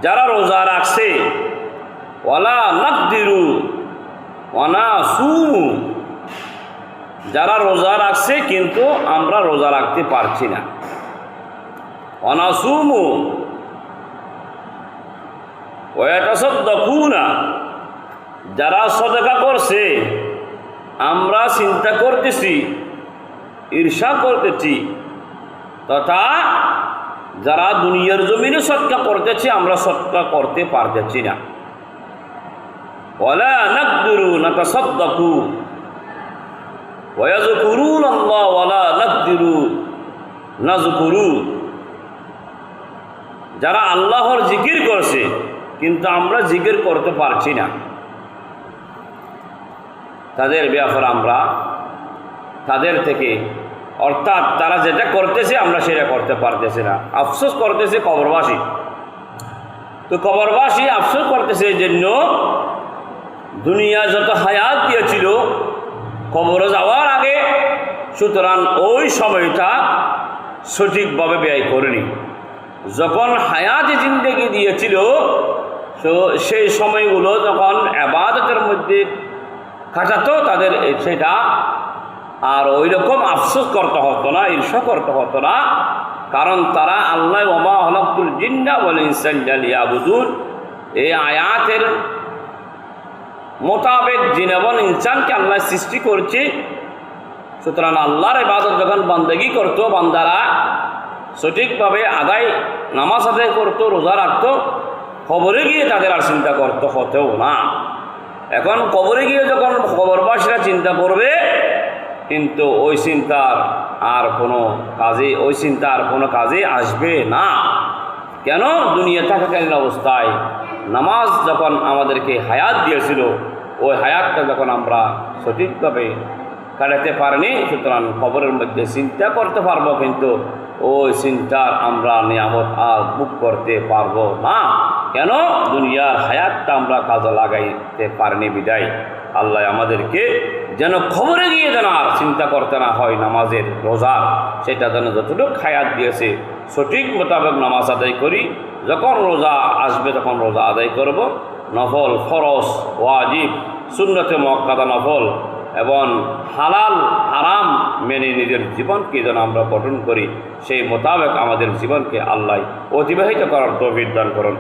যারা রোজা রাখছে ওয়ালা নাকদিরু ওয়ানা সুমু, যারা রোজা রাখছে কিন্তু আমরা রোজা রাখতে পারছি না। ওয়ানা সুমু ওয়াতাসাদ্দাকুনা, যারা সদকা করছে আমরা চিন্তা করতেছি, ঈর্ষা করতেছি, তথা যারা দুনিয়ার জমিনে সদকা করতেছে আমরা সদকা করতে পারতেছি না। ওয়ালা নাকদিরু নাতাসাদ্দাকু ওয়ায়াযকুরুনাল্লাহ ওয়ালা নাকদিরু নাযকুরু, যারা আল্লাহর জিকির করছে কিন্তু আমরা জিকির করতে পারছি না, তাদের ব্যাপারে আমরা তাদের থেকে, অর্থাৎ তারা যেটা করতেছে আমরা সেটা করতে পারতেছি না। আফসোস করতেছে কবরবাসী। তো কবরবাসী আফসোস করতেছে এই জন্য দুনিয়া যত হায়াত দিয়েছিল কবরে যাওয়ার আগে, সুতরাং ওই সময়টা সঠিকভাবে ব্যয় করেনি। যখন হায়াতে জিন্দেগি দিয়েছিল সেই সময়গুলো যখন ইবাদতের মধ্যে কাটাতো তাদের সেটা আর ওই রকম আফসোস করতে হতো না, ঈর্ষা করতে হতো না, কারণ তারা আল্লাহ ওমা হলাকুল জিন্না ওয়াল ইনসা লিয়াবুদুন এই আয়াতের মোতাবেক জিন এবং ইনসানকে আল্লাহ সৃষ্টি করছে। সুতরাং আল্লাহর ইবাদত যখন বান্দেগি করতো, বান্দারা সঠিকভাবে নামাজ আদায় করতো, রোজা রাখতো, কবরে গিয়ে তাদের আর চিন্তা করতে হতেও না। এখন কবরে গিয়ে যখন কবরবাসীরা চিন্তা করবে, কিন্তু ওই চিন্তা আর কোনো কাজে আসবে না। কেন? দুনিয়া থাকাকালীন অবস্থায় নামাজ যখন আমাদেরকে হায়াত দিয়েছিল, ওই হায়াতটা যখন আমরা সঠিকভাবে কাটাতে পারিনি, সুতরাং কবরের মধ্যে চিন্তা করতে পারবো, কিন্তু ওই চিন্তার আমরা নিয়ামত আর ভোগ করতে পারবো না। কেন? দুনিয়ার হায়াতটা আমরা কাজে লাগাইতে পারিনি বিদায় আল্লাহ আমাদেরকে যেন খবরে গিয়ে যেন আর চিন্তা করতে না হয় নামাজের, রোজার, সেটা যেন যতটুকু হায়াত দিয়েছে সঠিক মোতাবেক নামাজ আদায় করি। যখন রোজা আসবে তখন রোজা আদায় করব, নফল, ফরজ, ওয়াজিব, সুন্নতে মুআক্কাদা নফল এবং হালাল হারাম মেনে নিজের জীবনকে যেন আমরা গঠন করি, সেই মোতাবেক আমাদের জীবনকে আল্লাহ অতিবাহিত করার তৌফিক দান করুন।